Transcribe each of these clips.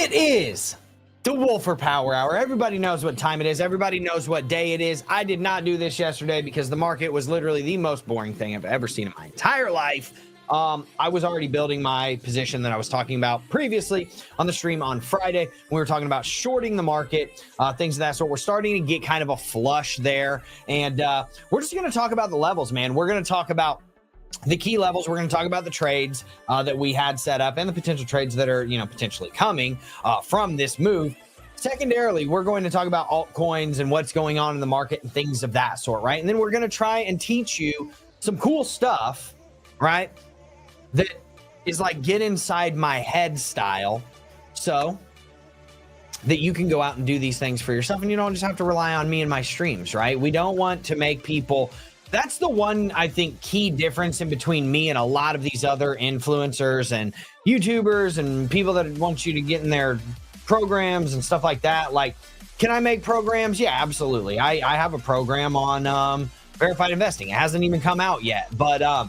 It is the Wolfer Power Hour. Everybody knows what time it is. Everybody knows what day it is. I did not do this yesterday because the market was literally the most boring thing I've ever seen in my entire life. I was already building my position that I was talking about previously on the stream on Friday. We were talking about shorting the market, things of that sort. We're starting to get kind of a flush there. And we're just going to talk about the levels, man. We're going to talk about the key levels. We're going to talk about the trades that we had set up and the potential trades that are, potentially coming from this move. Secondarily, we're going to talk about altcoins and what's going on in the market and things of that sort, right? And then we're going to try and teach you some cool stuff, right? That is like get inside my head style, so that you can go out and do these things for yourself and you don't just have to rely on me and my streams, right? We don't want to make people... That's the one, I think, key difference in between me and a lot of these other influencers and YouTubers and people that want you to get in their programs and stuff like that. Like, can I make programs? Yeah, absolutely. I have a program on verified investing. It hasn't even come out yet. But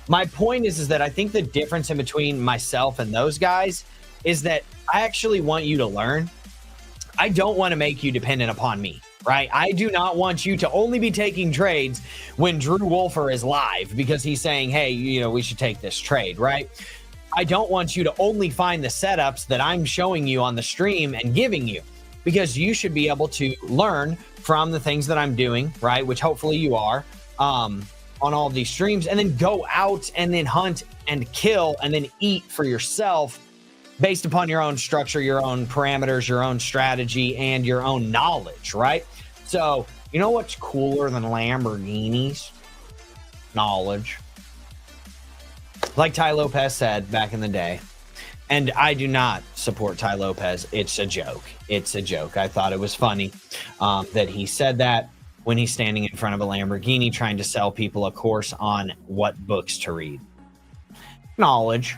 my point is that I think the difference in between myself and those guys is that I actually want you to learn. I don't want to make you dependent upon me. Right? I do not want you to only be taking trades when Drew Wolfer is live because he's saying, hey, we should take this trade, right? I don't want you to only find the setups that I'm showing you on the stream and giving you, because you should be able to learn from the things that I'm doing, right? Which hopefully you are on all of these streams, and then go out and then hunt and kill and then eat for yourself based upon your own structure, your own parameters, your own strategy, and your own knowledge, right? So, you know what's cooler than Lamborghinis? Knowledge. Like Ty Lopez said back in the day, and I do not support Ty Lopez. It's a joke. It's a joke. I thought it was funny that he said that when he's standing in front of a Lamborghini trying to sell people a course on what books to read. Knowledge.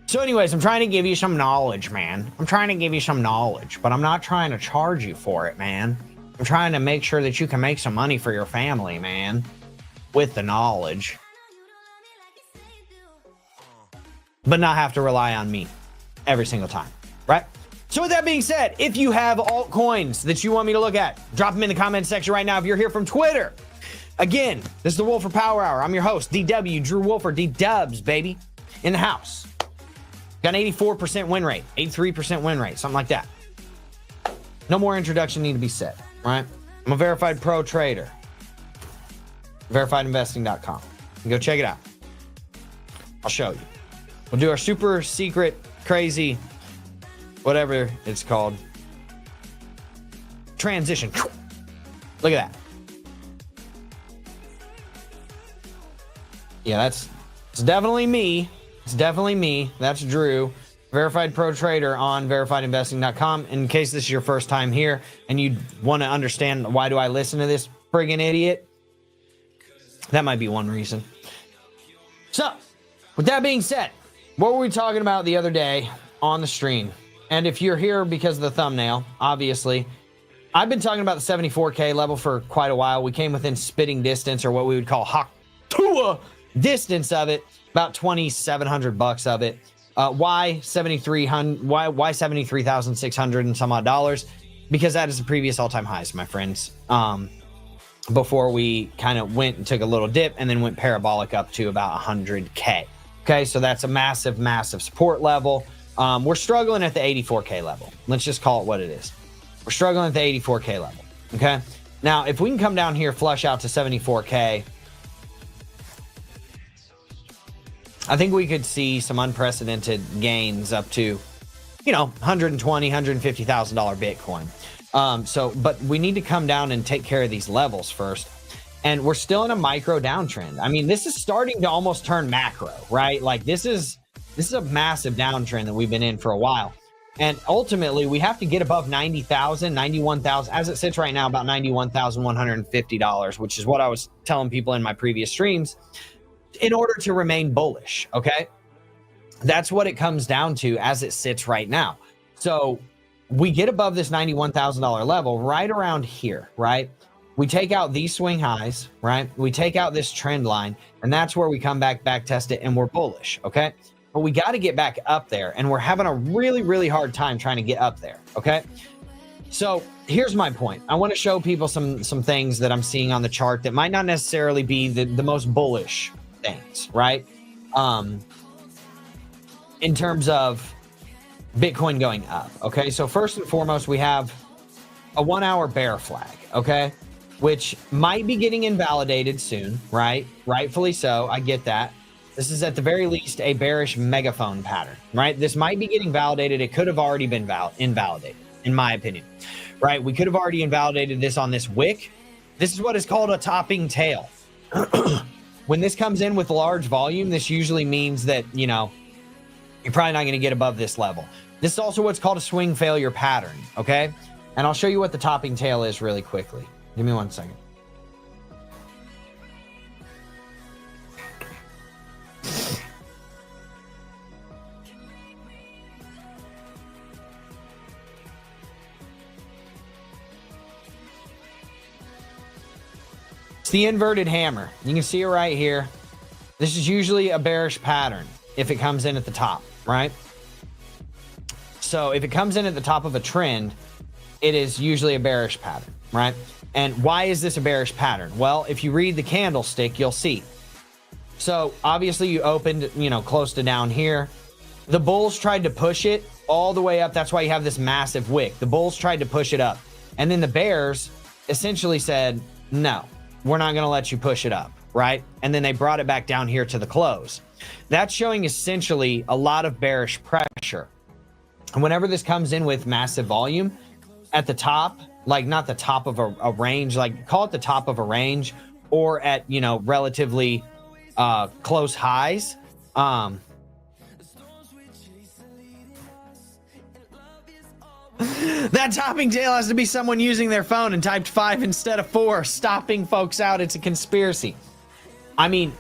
So anyways, I'm trying to give you some knowledge, man. I'm trying to give you some knowledge, but I'm not trying to charge you for it, man. I'm trying to make sure that you can make some money for your family, man, with the knowledge, but not have to rely on me every single time, right? So with that being said, if you have altcoins that you want me to look at, drop them in the comment section right now. If you're here from Twitter, again, this is the Wolfer Power Hour. I'm your host, DW, Drew Wolfer, D-Dubs, baby, in the house. Got an 84% win rate, 83% win rate, something like that. No more introduction need to be said, right? I'm a verified pro trader. VerifiedInvesting.com. Go check it out. I'll show you. We'll do our super secret, crazy, whatever it's called, transition. Look at that. Yeah, it's definitely me. It's definitely me. That's Drew, verified pro trader on verifiedinvesting.com. In case this is your first time here and you want to understand why do I listen to this friggin' idiot, that might be one reason. So, with that being said, what were we talking about the other day on the stream? And if you're here because of the thumbnail, obviously, I've been talking about the 74K level for quite a while. We came within spitting distance, or what we would call Haktua distance of it. About $2,700 of it. Why 7,300? Why 73,600 and some odd dollars? Because that is the previous all-time highs, my friends. Before we kind of went and took a little dip and then went parabolic up to about 100K. Okay, so that's a massive, massive support level. We're struggling at the 84K level. Let's just call it what it is. We're struggling at the 84K level. Okay, now if we can come down here, flush out to 74K. I think we could see some unprecedented gains up to, $120,000, $150,000 Bitcoin. But we need to come down and take care of these levels first. And we're still in a micro downtrend. I mean, this is starting to almost turn macro, right? Like this is a massive downtrend that we've been in for a while. And ultimately we have to get above 90,000, 91,000, as it sits right now, about $91,150, which is what I was telling people in my previous streams, in order to remain bullish. Okay, that's what it comes down to as it sits right now. So we get above this $91,000 level right around here, right? We take out these swing highs, right? We take out this trend line, and that's where we come back test it, and we're bullish. Okay, but we got to get back up there, and we're having a really, really hard time trying to get up there. Okay. So here's my point. I want to show people some things that I'm seeing on the chart that might not necessarily be the most bullish things, right? In terms of Bitcoin going up. Okay. So first and foremost, we have a 1 hour bear flag. Okay. Which might be getting invalidated soon, right? Rightfully so. I get that. This is at the very least a bearish megaphone pattern, right? This might be getting validated. It could have already been invalidated, in my opinion, right? We could have already invalidated this on this wick. This is what is called a topping tail. When this comes in with large volume, this usually means that, you know, you're probably not going to get above this level. This is also what's called a swing failure pattern, okay? And I'll show you what the topping tail is really quickly. Give me 1 second. It's the inverted hammer. You can see it right here. This is usually a bearish pattern if it comes in at the top, right? So if it comes in at the top of a trend, it is usually a bearish pattern, right? And why is this a bearish pattern? Well, if you read the candlestick, you'll see. So obviously you opened, you know, close to down here. The bulls tried to push it all the way up. That's why you have this massive wick. The bulls tried to push it up. And then the bears essentially said, no, we're not going to let you push it up, right? And then they brought it back down here to the close. That's showing essentially a lot of bearish pressure. And whenever this comes in with massive volume at the top, like not the top of a range, like call it the top of a range, or at, you know, relatively close highs. That topping tail has to be someone using their phone and typed 5 instead of 4, stopping folks out. It's a conspiracy. I mean,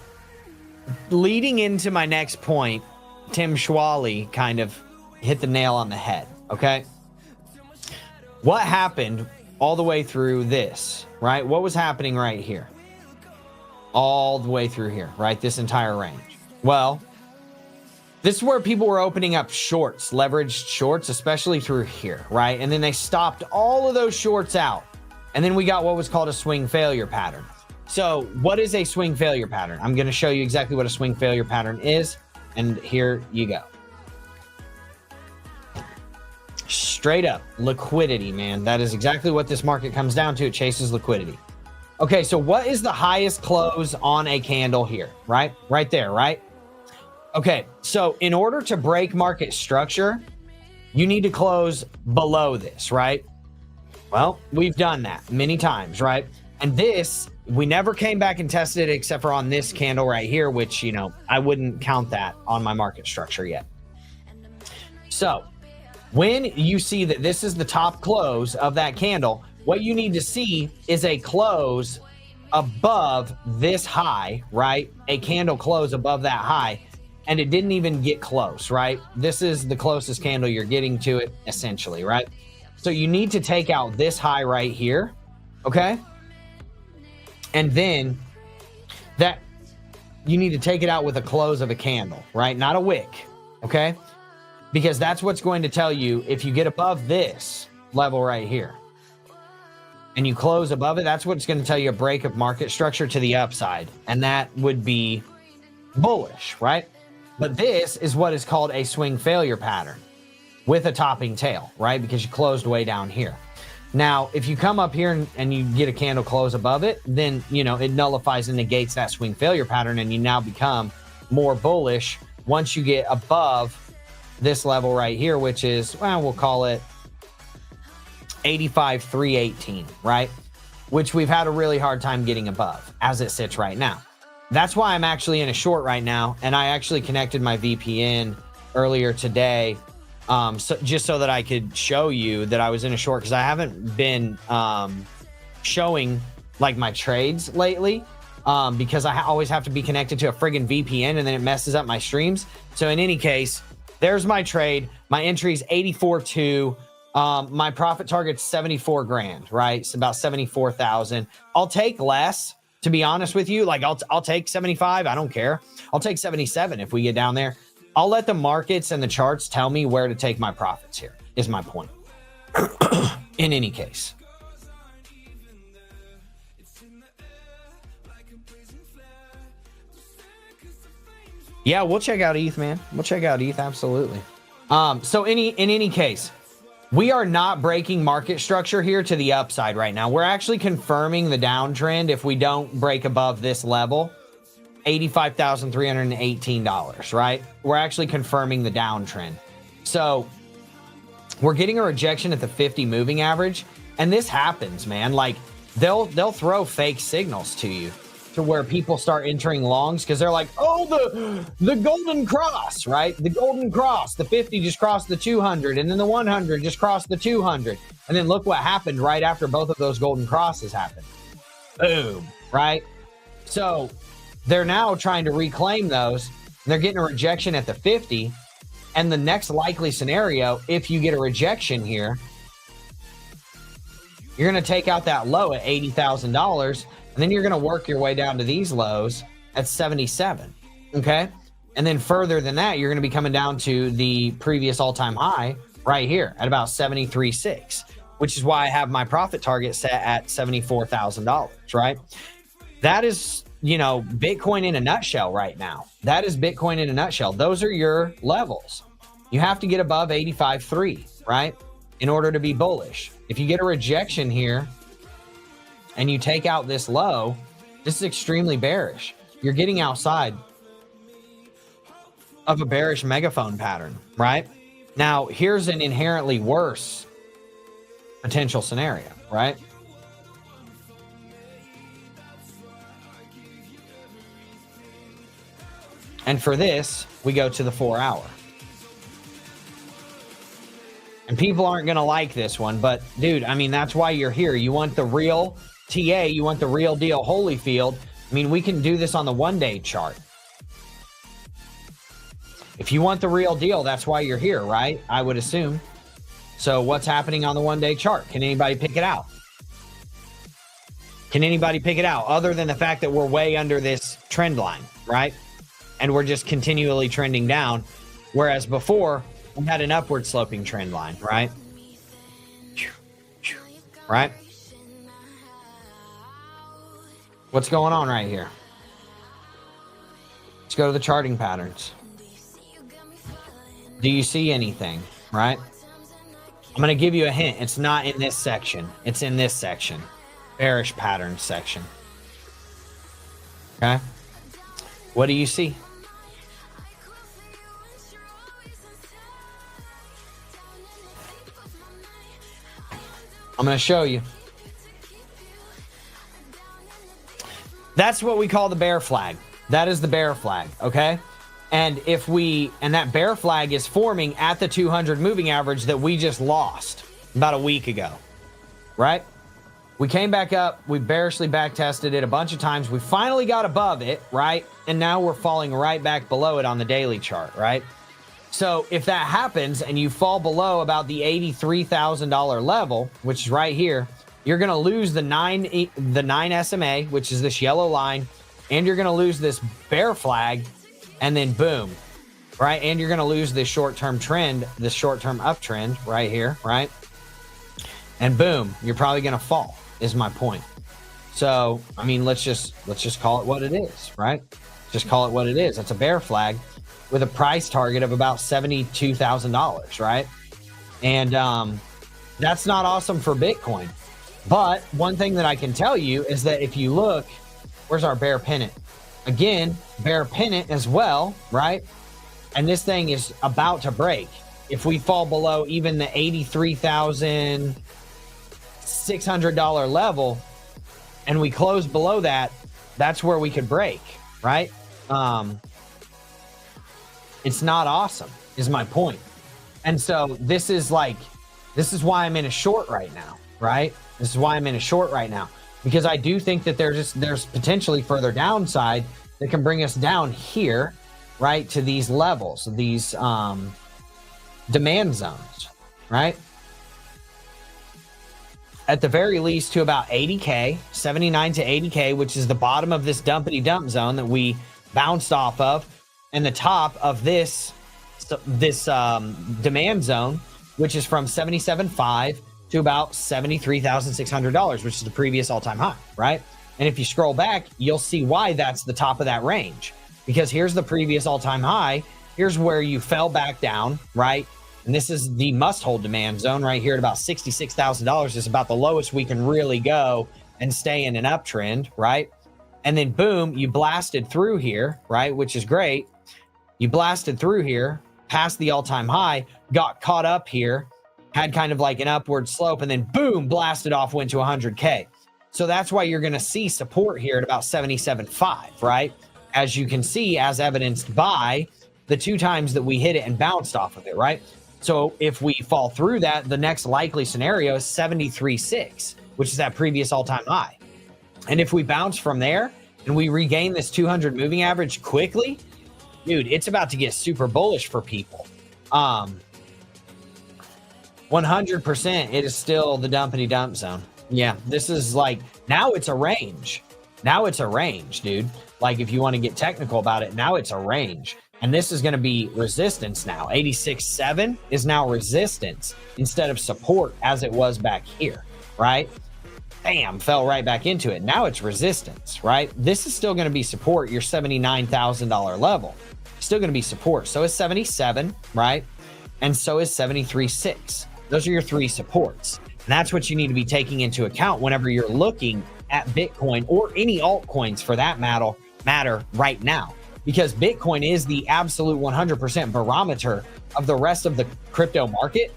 leading into my next point, Tim Schwally kind of hit the nail on the head, okay? What happened all the way through this, right? What was happening right here? All the way through here, right? This entire range. Well, this is where people were opening up shorts, leveraged shorts, especially through here, right? And then they stopped all of those shorts out. And then we got what was called a swing failure pattern. So what is a swing failure pattern? I'm going to show you exactly what a swing failure pattern is. And here you go. Straight up liquidity, man. That is exactly what this market comes down to. It chases liquidity. Okay, so what is the highest close on a candle here? Right there, right? Okay, so in order to break market structure, you need to close below this, right? Well, we've done that many times, right? And this, we never came back and tested it except for on this candle right here, which, you know, I wouldn't count that on my market structure yet. So when you see that this is the top close of that candle, what you need to see is a close above this high, right? A candle close above that high. And it didn't even get close, right? This is the closest candle you're getting to it, essentially, right? So you need to take out this high right here, okay? And then that you need to take it out with a close of a candle, right? Not a wick, okay? Because that's what's going to tell you if you get above this level right here and you close above it, that's what's going to tell you a break of market structure to the upside. And that would be bullish, right? But this is what is called a swing failure pattern with a topping tail, right? Because you closed way down here. Now, if you come up here and you get a candle close above it, then, you know, it nullifies and negates that swing failure pattern, and you now become more bullish once you get above this level right here, which is, well, we'll call it 85,318, right? Which we've had a really hard time getting above as it sits right now. That's why I'm actually in a short right now. And I actually connected my VPN earlier today, just so that I could show you that I was in a short, because I haven't been showing like my trades lately, because I always have to be connected to a friggin' VPN and then it messes up my streams. So in any case, there's my trade. My entry is 84.2. My profit target's 74 grand, right? It's about 74,000. I'll take less. To be honest with you, like I'll take 75. I don't care. I'll take 77 if we get down there. I'll let the markets and the charts tell me where to take my profits here, is my point. In any case. Yeah, we'll check out ETH, man. We'll check out ETH, absolutely. So in any case, we are not breaking market structure here to the upside right now. We're actually confirming the downtrend if we don't break above this level, $85,318, right? We're actually confirming the downtrend. So we're getting a rejection at the 50 moving average, and this happens, man. Like they'll throw fake signals to you to where people start entering longs because they're like, oh, the golden cross, right? The golden cross, the 50 just crossed the 200, and then the 100 just crossed the 200. And then look what happened right after both of those golden crosses happened. Boom, right? So they're now trying to reclaim those. And they're getting a rejection at the 50. And the next likely scenario, if you get a rejection here, you're going to take out that low at $80,000. And then you're going to work your way down to these lows at 77. Okay. And then further than that, you're going to be coming down to the previous all-time high right here at about 73.6, which is why I have my profit target set at $74,000, right? That is, you know, Bitcoin in a nutshell right now. That is Bitcoin in a nutshell. Those are your levels. You have to get above 85.3, right? In order to be bullish. If you get a rejection here, and you take out this low, this is extremely bearish. You're getting outside of a bearish megaphone pattern, right? Now, here's an inherently worse potential scenario, right? And for this, we go to the 4 hour. And people aren't going to like this one, but dude, I mean, that's why you're here. You want the real TA, you want the real deal Holyfield. I mean, we can do this on the 1-day chart. If you want the real deal, that's why you're here, right? I would assume. So what's happening on the 1-day chart? Can anybody pick it out? Can anybody pick it out other than the fact that we're way under this trend line, right? And we're just continually trending down. Whereas before, we had an upward sloping trend line, right? Right? What's going on right here? Let's go to the charting patterns. Do you see anything, right? I'm going to give you a hint. It's not in this section. It's in this section. Bearish pattern section. Okay? What do you see? I'm going to show you. That's what we call the bear flag. That is the bear flag, okay? And that bear flag is forming at the 200 moving average that we just lost about a week ago, right? We came back up, we bearishly back tested it a bunch of times. We finally got above it, right? And now we're falling right back below it on the daily chart, right? So if that happens and you fall below about the $83,000 level, which is right here, you're going to lose the 9 SMA, which is this yellow line, and you're going to lose this bear flag, and then boom, right? And you're going to lose this short-term trend, this short-term uptrend right here, right? And boom, you're probably going to fall, is my point. So, I mean, let's just call it what it is, right? Just call it what it is. It's a bear flag with a price target of about $72,000, right? And that's not awesome for Bitcoin. But one thing that I can tell you is that if you look, where's our bear pennant? Again, bear pennant as well, right? And this thing is about to break. If we fall below even the $83,600 level and we close below that, that's where we could break, right? It's not awesome, is my point. And so this is why I'm in a short right now, right? This is why I'm in a short right now, because I do think that there's potentially further downside that can bring us down here, right, to these levels, these demand zones, right? At the very least to about 80K, 79 to 80K, which is the bottom of this dumpity dump zone that we bounced off of, and the top of this demand zone, which is from 77.5 to about $73,600, which is the previous all-time high, right? And if you scroll back, you'll see why that's the top of that range, because here's the previous all-time high. Here's where you fell back down, right? And this is the must-hold demand zone right here at about $66,000. Is about the lowest we can really go and stay in an uptrend, right? And then boom, you blasted through here, right? Which is great. You blasted through here, past the all-time high, got caught up here, had kind of like an upward slope, and then boom, blasted off, went to 100K. So that's why you're going to see support here at about 77.5, right? As you can see, as evidenced by the 2 times that we hit it and bounced off of it, right? So if we fall through that, the next likely scenario is 73.6, which is that previous all-time high. And if we bounce from there and we regain this 200 moving average quickly, dude, it's about to get super bullish for people. 100%, it is still the dumpity dump zone. Yeah, this is like, now it's a range. Now it's a range, dude. Like if you want to get technical about it, now it's a range. And this is going to be resistance now. 86.7 is now resistance instead of support as it was back here, right? Bam, fell right back into it. Now it's resistance, right? This is still going to be support, your $79,000 level. Still going to be support. So is 77, right? And so is 73.6. Those are your 3 supports. And that's what you need to be taking into account whenever you're looking at Bitcoin or any altcoins for that matter right now. Because Bitcoin is the absolute 100% barometer of the rest of the crypto market.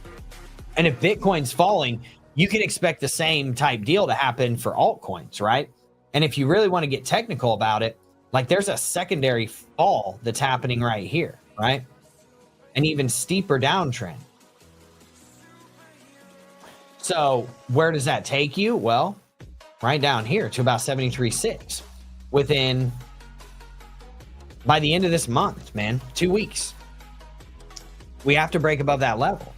And if Bitcoin's falling, you can expect the same type deal to happen for altcoins, right? And if you really want to get technical about it, like there's a secondary fall that's happening right here, right? An even steeper downtrend. So where does that take you? Well, right down here to about 73.6 by the end of this month, man, 2 weeks. We have to break above that level,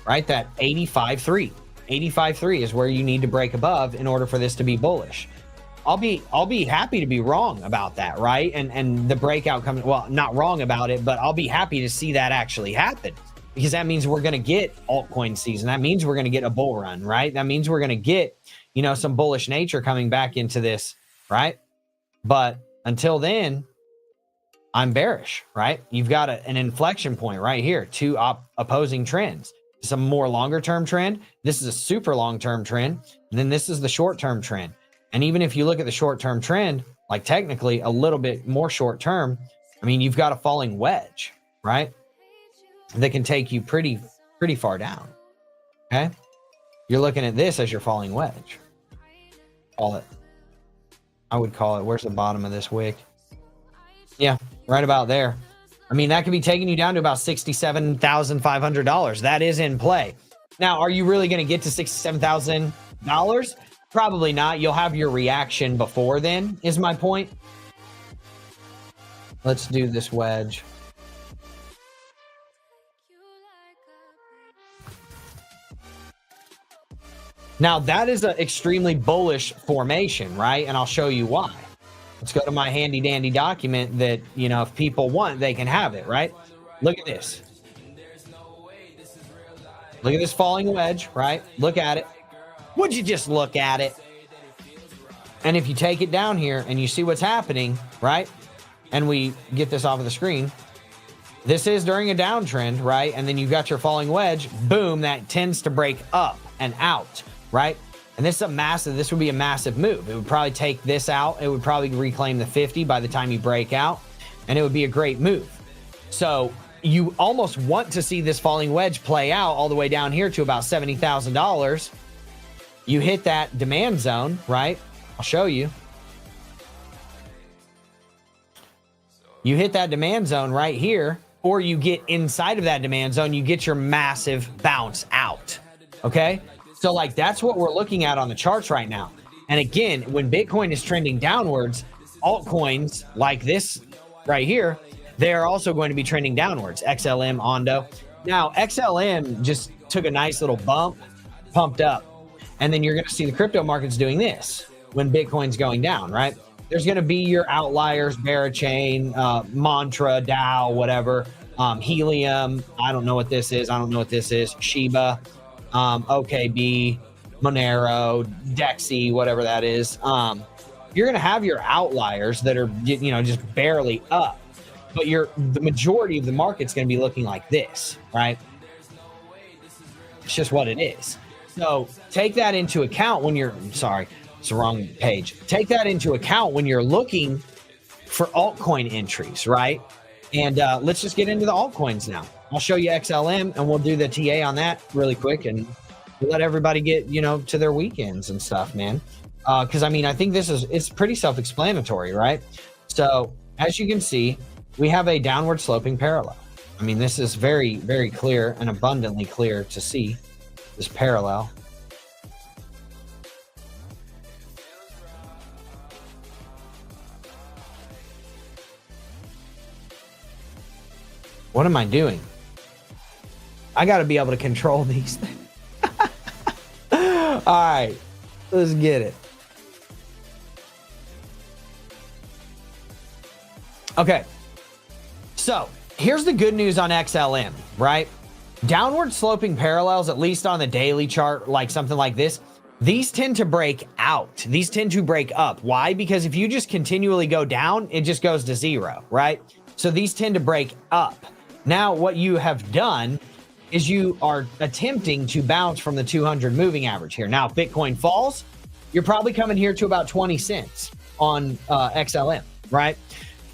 right? That 85.3. 85.3 is where you need to break above in order for this to be bullish. I'll be happy to be wrong about that, right? And the breakout coming, well, not wrong about it, but I'll be happy to see that actually happen, because that means we're going to get altcoin season. That means we're going to get a bull run, right? That means we're going to get, you know, some bullish nature coming back into this, right? But until then, I'm bearish, right? You've got an inflection point right here, 2 opposing trends. Some more longer term trend. This is a super long term trend. And then this is the short term trend. And even if you look at the short term trend, like technically a little bit more short term, I mean, you've got a falling wedge, right? That can take you pretty far down. Okay. You're looking at this as your falling wedge. I would call it, where's the bottom of this wick? Yeah, right about there. I mean, that could be taking you down to about $67,500. That is in play. Now, are you really going to get to $67,000? Probably not. You'll have your reaction before then, is my point. Let's do this wedge. Now, that is an extremely bullish formation, right? And I'll show you why. Let's go to my handy dandy document that, you know, if people want, they can have it, right? Look at this. Look at this falling wedge, right? Look at it. Would you just look at it? And if you take it down here and you see what's happening, right? And we get this off of the screen. This is during a downtrend, right? And then you've got your falling wedge. Boom, that tends to break up and out, right? And this would be a massive move. It would probably take this out. It would probably reclaim the 50 by the time you break out, and it would be a great move. So you almost want to see this falling wedge play out all the way down here to about $70,000. You hit that demand zone, right? I'll show you. You hit that demand zone right here, or you get inside of that demand zone, you get your massive bounce out, okay? So like that's what we're looking at on the charts right now. And again, when Bitcoin is trending downwards, altcoins like this right here, they are also going to be trending downwards. XLM, Ondo. Now, XLM just took a nice little bump, pumped up. And then you're going to see the crypto markets doing this when Bitcoin's going down, right? There's going to be your outliers, Barachain, Mantra, DAO, whatever. Helium, I don't know what this is. I don't know what this is. Shiba, OKB, Monero, Dexy, whatever that is. You're going to have your outliers that are, just barely up, but the majority of the market's going to be looking like this, right? It's just what it is. So take that into account when you're, sorry, it's the wrong page. Take that into account when you're looking for altcoin entries, right? And let's just get into the altcoins now. I'll show you XLM and we'll do the TA on that really quick and let everybody get, to their weekends and stuff, man. Because I think it's pretty self-explanatory, right? So as you can see, we have a downward sloping parallel. This is very, very clear and abundantly clear to see this parallel. What am I doing? I got to be able to control these things. All right, let's get it. Okay, so here's the good news on XLM, right? Downward sloping parallels, at least on the daily chart, like something like this, these tend to break out. These tend to break up. Why? Because if you just continually go down, it just goes to zero, right? So these tend to break up. Now, what you have done is you are attempting to bounce from the 200 moving average here. Now, if Bitcoin falls, you're probably coming here to about 20 cents on XLM, right?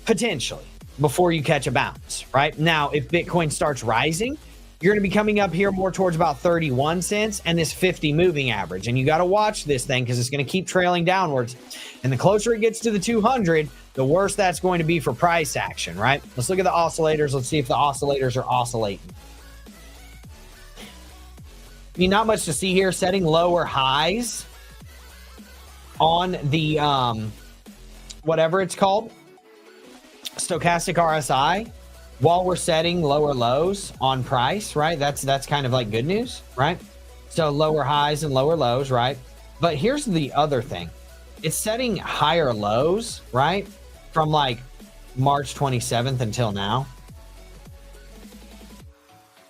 Potentially, before you catch a bounce, right? Now, if Bitcoin starts rising, you're going to be coming up here more towards about 31 cents and this 50 moving average. And you got to watch this thing because it's going to keep trailing downwards. And the closer it gets to the 200, the worse that's going to be for price action, right? Let's look at the oscillators. Let's see if the oscillators are oscillating. Not much to see here. Setting lower highs on the, whatever it's called, stochastic RSI, while we're setting lower lows on price, right? That's kind of like good news, right? So lower highs and lower lows, right? But here's the other thing. It's setting higher lows, right? From like March 27th until now.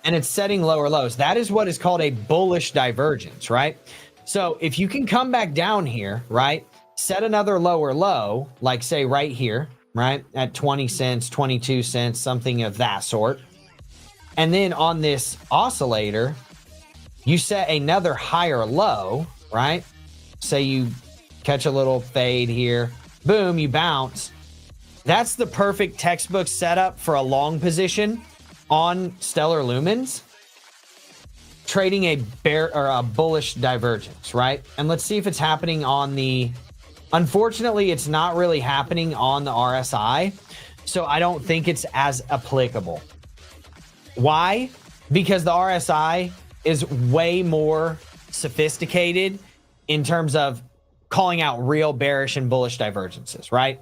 And it's setting lower lows. That is what is called a bullish divergence, right? So if you can come back down here, right? Set another lower low, like say right here, right? At 20 cents, 22 cents, something of that sort. And then on this oscillator, you set another higher low, right? Say you catch a little fade here, boom, you bounce. That's the perfect textbook setup for a long position on stellar lumens, trading a bear or a bullish divergence, right? And let's see if it's happening on the, unfortunately, it's not really happening on the RSI. So I don't think it's as applicable. Why? Because the RSI is way more sophisticated in terms of calling out real bearish and bullish divergences, right?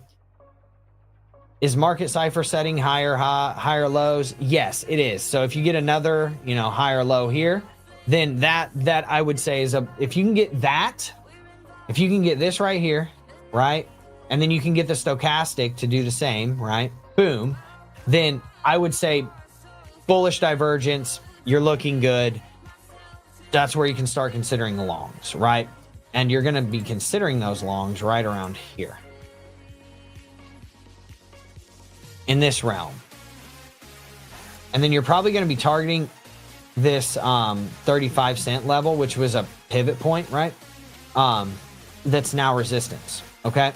Is market cipher setting higher lows? Yes, it is. So if you get another, higher low here, then that I would say is if you can get that, if you can get this right here, right? And then you can get the stochastic to do the same, right? Boom. Then I would say bullish divergence, you're looking good. That's where you can start considering the longs, right? And you're going to be considering those longs right around here. In this realm. And then you're probably going to be targeting this 35 cent level, which was a pivot point, right? That's now resistance, okay?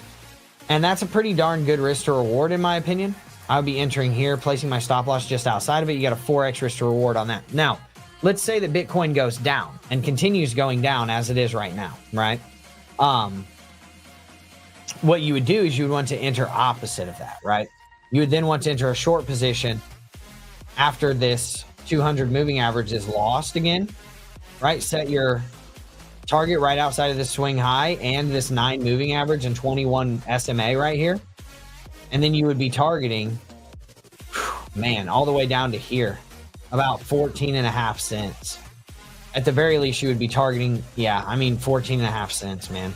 And that's a pretty darn good risk to reward, in my opinion. I would be entering here, placing my stop loss just outside of it. You got a 4x risk to reward on that. Now, let's say that Bitcoin goes down and continues going down as it is right now, right? What you would do is you would want to enter opposite of that, right? You would then want to enter a short position after this 200 moving average is lost again, right? Set your target right outside of this swing high and this 9 moving average and 21 SMA right here. And then you would be targeting, man, all the way down to here, about 14.5 cents. At the very least, you would be targeting, 14.5 cents, man.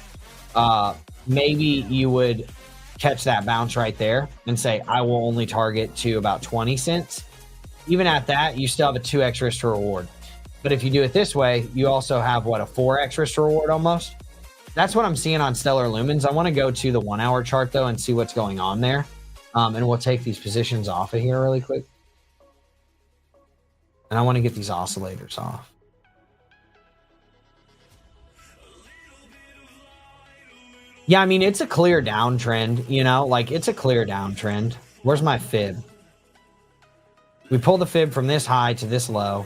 Maybe you would catch that bounce right there and say, I will only target to about 20 cents. even at that, you still have a 2x risk to reward. But if you do it this way, you also have what, a 4x risk to reward almost. That's what I'm seeing on Stellar Lumens. I want to go to the 1 hour chart though and see what's going on there. And we'll take these positions off of here really quick. And I want to get these oscillators off. Yeah, I mean, it's a clear downtrend, you know, like it's a clear downtrend. Where's my fib? We pull the fib from this high to this low.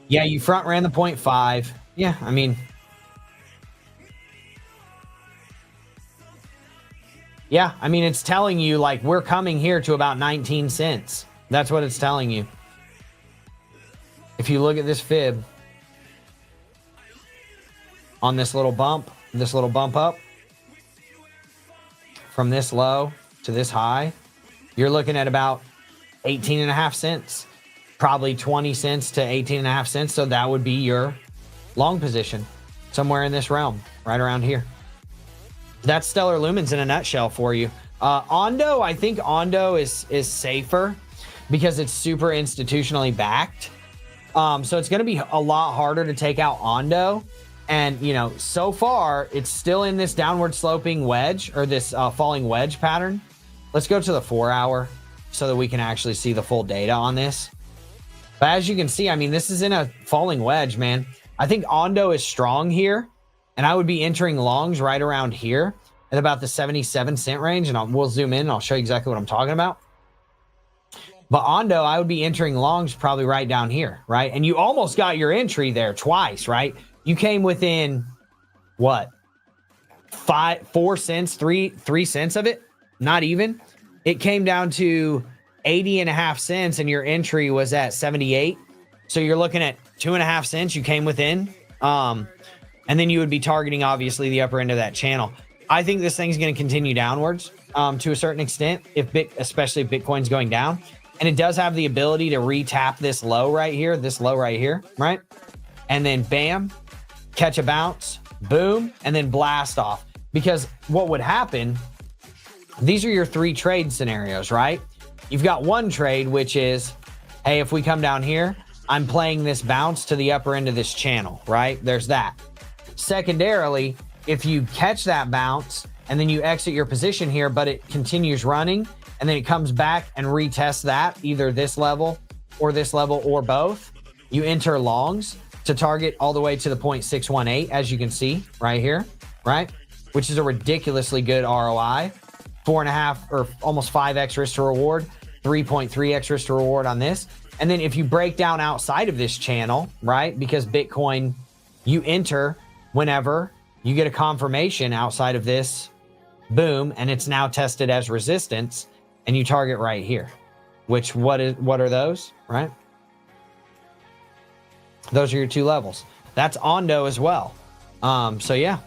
Yeah, you front ran the 0.5. Yeah, I mean, yeah, I mean, it's telling you like we're coming here to about 19 cents. That's what it's telling you. If you look at this fib on this little bump up from this low to this high, you're looking at about 18.5 cents, probably 20 cents to 18.5 cents. So that would be your long position somewhere in this realm, right around here. That's Stellar Lumens in a nutshell for you. Ondo, I think Ondo is safer because it's super institutionally backed. So it's going to be a lot harder to take out Ondo. And, you know, so far it's still in this downward sloping wedge or this falling wedge pattern. Let's go to the 4 hour so that we can actually see the full data on this. But as you can see, I mean, this is in a falling wedge, man. I think Ondo is strong here. And I would be entering longs right around here at about the 77 cent range. And we'll zoom in and I'll show you exactly what I'm talking about. But Ondo, I would be entering longs probably right down here, right? And you almost got your entry there twice, right? You came within, what, 4 cents, 3 cents of it? Not even. It came down to 80.5 cents and your entry was at 78. So you're looking at 2.5 cents you came within. And then you would be targeting, obviously, the upper end of that channel. I think this thing's going to continue downwards to a certain extent, especially if Bitcoin's going down. And it does have the ability to re-tap this low right here, right? And then bam, catch a bounce, boom, and then blast off. Because what would happen, these are your 3 trade scenarios, right? You've got one trade, which is, hey, if we come down here, I'm playing this bounce to the upper end of this channel, right? There's that. Secondarily, if you catch that bounce and then you exit your position here, but it continues running and then it comes back and retests that, either this level or both, you enter longs to target all the way to the 0.618, as you can see right here, right? Which is a ridiculously good ROI. 4.5 or almost 5x risk to reward, 3.3x risk to reward on this. And then if you break down outside of this channel, right? Because Bitcoin, you enter whenever you get a confirmation outside of this, boom, and it's now tested as resistance, and you target right here. Which what are those, right? Those are your 2 levels. That's Ondo as well. So yeah.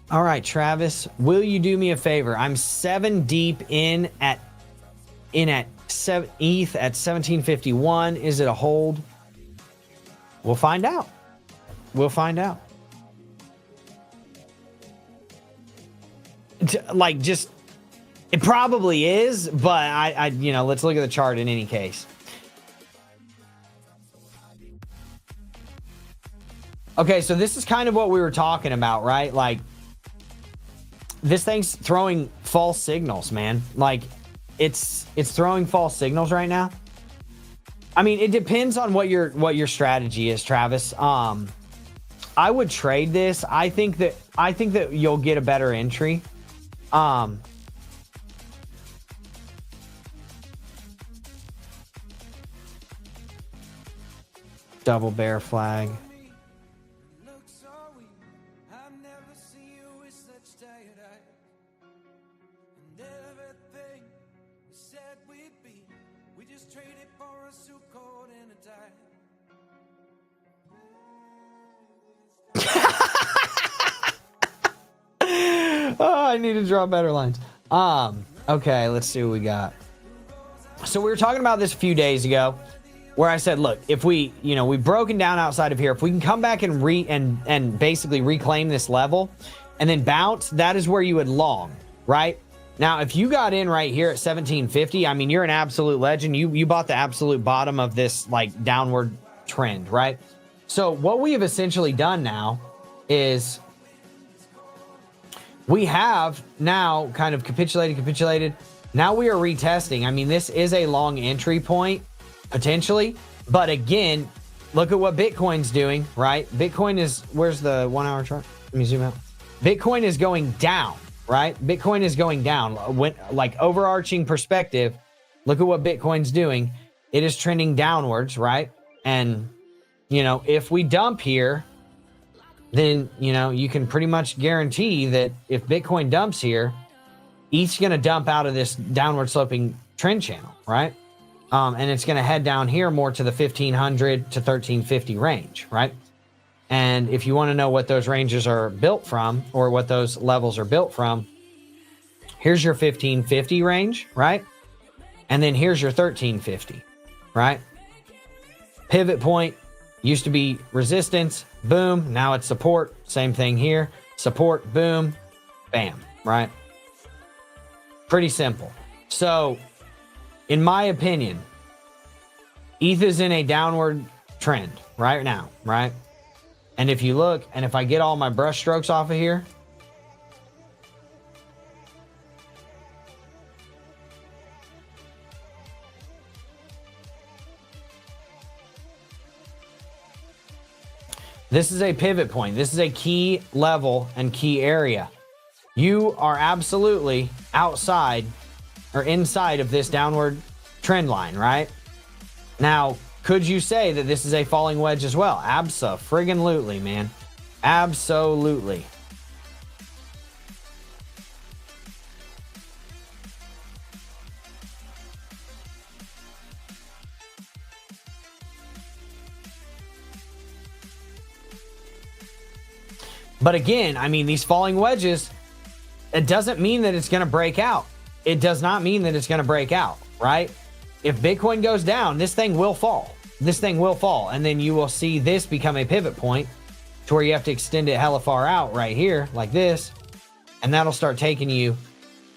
All right, Travis, will you do me a favor? I'm 7 deep in at 7 ETH at 1751. Is it a hold? We'll find out. We'll find out. Like, just, it probably is, but I you know, let's look at the chart in any case. Okay, so this is kind of what we were talking about, right? Like, this thing's throwing false signals, man. Like, it's throwing false signals right now. I mean, it depends on what your strategy is, Travis. I would trade this. I think that you'll get a better entry. Double bear flag. Oh, I need to draw better lines. Okay, let's see what we got. So we were talking about this a few days ago where I said, look, if we've broken down outside of here, if we can come back and basically reclaim this level and then bounce, that is where you would long, right? Now, if you got in right here at 1750, I mean, you're an absolute legend. You bought the absolute bottom of this like downward trend, right? So what we have essentially done now is we have now kind of capitulated. Now we are retesting. I mean, this is a long entry point potentially, but again, look at what Bitcoin's doing, right? Bitcoin is, where's the 1 hour chart? Let me zoom out. Bitcoin is going down, right? Bitcoin is going down. When, like overarching perspective, look at what Bitcoin's doing. It is trending downwards, right? And, you know, if we dump here, then, you know, you can pretty much guarantee that if Bitcoin dumps here, ETH's going to dump out of this downward sloping trend channel, right? And it's going to head down here more to the 1500 to 1350 range, right? And if you want to know what those ranges are built from, or what those levels are built from, here's your 1550 range, right? And then here's your 1350, right? Pivot point used to be resistance, boom. Now it's support. Same thing here. Support, boom, bam, right? Pretty simple. So, in my opinion, ETH is in a downward trend right now, right? And if you look, and if I get all my brush strokes off of here, this is a pivot point. This is a key level and key area. You are absolutely outside or inside of this downward trend line, right? Now, could you say that this is a falling wedge as well? Abso-friggin-lutely, man. Absolutely. But again, I mean, these falling wedges, it doesn't mean that it's going to break out. It does not mean that it's going to break out, right? If Bitcoin goes down, this thing will fall. This thing will fall. And then you will see this become a pivot point to where you have to extend it hella far out right here, like this. And that'll start taking you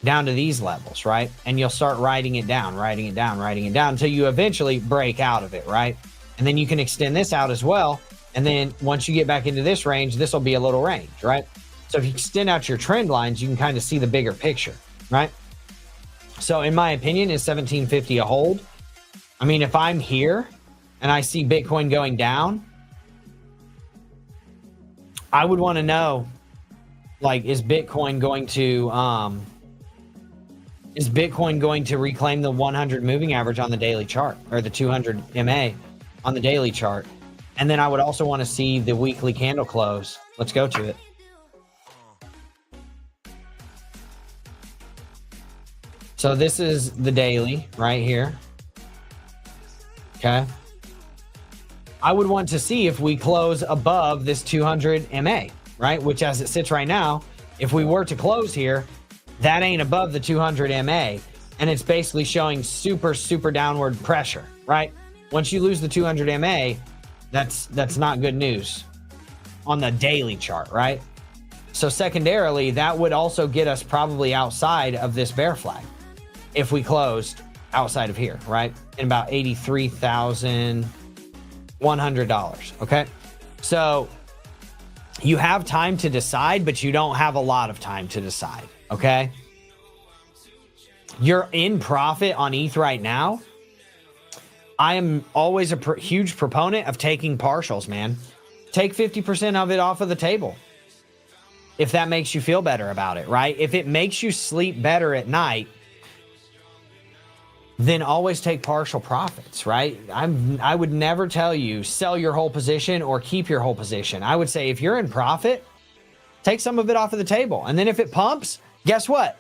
down to these levels, right? And you'll start riding it down until you eventually break out of it, right? And then you can extend this out as well. And then once you get back into this range, this will be a little range, right? So if you extend out your trend lines, you can kind of see the bigger picture, right? So in my opinion, is 1750 a hold? I mean, if I'm here and I see Bitcoin going down, I would want to know, like, is Bitcoin going to reclaim the 100 moving average on the daily chart, or the 200 MA on the daily chart? And then I would also want to see the weekly candle close. Let's go to it. So this is the daily right here. Okay. I would want to see if we close above this 200 MA, right? Which as it sits right now, if we were to close here, that ain't above the 200 MA. And it's basically showing super, super downward pressure, right? Once you lose the 200 MA, that's not good news on the daily chart, right? So secondarily, that would also get us probably outside of this bear flag if we closed outside of here, right? In about $83,100, okay? So you have time to decide, but you don't have a lot of time to decide, okay? You're in profit on ETH right now. I am always a huge proponent of taking partials, man. Take 50% of it off of the table if that makes you feel better about it, right? If it makes you sleep better at night, then always take partial profits, right? I would never tell you sell your whole position or keep your whole position. I would say if you're in profit, take some of it off of the table. And then if it pumps, guess what?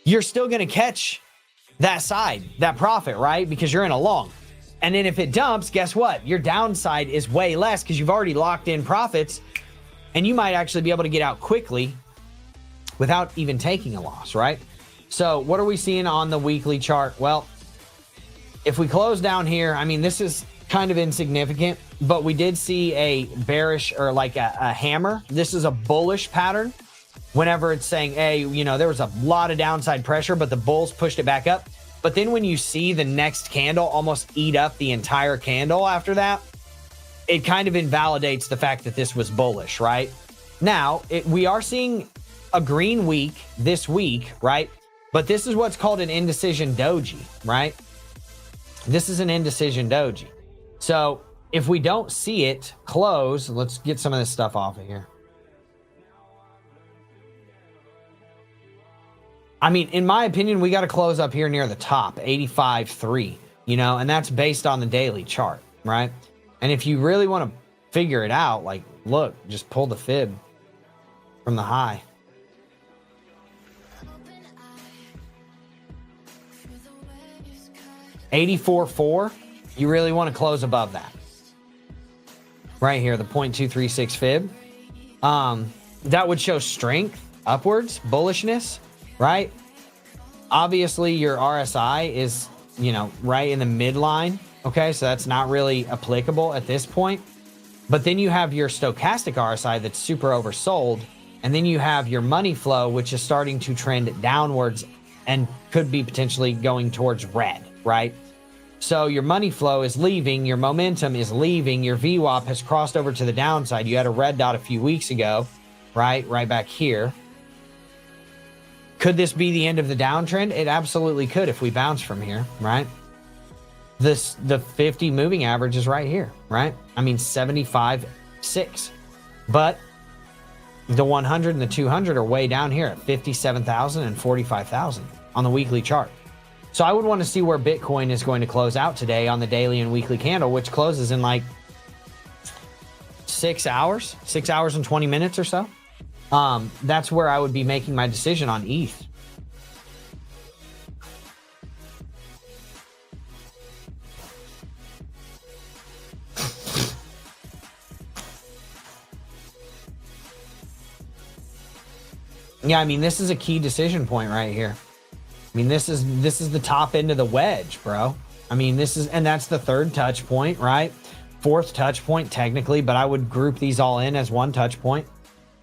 You're still going to catch that side, that profit, right? Because you're in a long. And then if it dumps, guess what? Your downside is way less because you've already locked in profits, and you might actually be able to get out quickly without even taking a loss, right? So what are we seeing on the weekly chart? Well, if we close down here, I mean, this is kind of insignificant, but we did see a bearish, or like a hammer. This is a bullish pattern. whenever it's saying, hey, you know, there was a lot of downside pressure, but the bulls pushed it back up. But then when you see the next candle almost eat up the entire candle after that, it kind of invalidates the fact that this was bullish, right? Now, we are seeing a green week this week, right? But this is what's called an indecision doji, right? This is an indecision doji. So if we don't see it close, let's get some of this stuff off of here. I mean, in my opinion, we got to close up here near the top, 85.3, you know, and that's based on the daily chart, right? And if you really want to figure it out, like, look, just pull the fib from the high. $84.4, you really want to close above that. Right here, the 0.236 fib. That would show strength, upwards, bullishness, right? Obviously, your RSI is, you know, right in the midline. Okay, so that's not really applicable at this point. But then you have your stochastic RSI that's super oversold. And then you have your money flow, which is starting to trend downwards and could be potentially going towards red, right? So your money flow is leaving, your momentum is leaving, your VWAP has crossed over to the downside. You had a red dot a few weeks ago, right? Right back here. Could this be the end of the downtrend? It absolutely could if we bounce from here, right? The 50 moving average is right here, right? I mean, 75.6. But the 100 and the 200 are way down here at 57,000 and 45,000 on the weekly chart. So I would want to see where Bitcoin is going to close out today on the daily and weekly candle, which closes in like 6 hours and 20 minutes or so. That's where I would be making my decision on ETH. Yeah, I mean, this is a key decision point right here. I mean, this is the top end of the wedge, bro. I mean, and that's the third touch point, right? Fourth touch point technically, but I would group these all in as one touch point.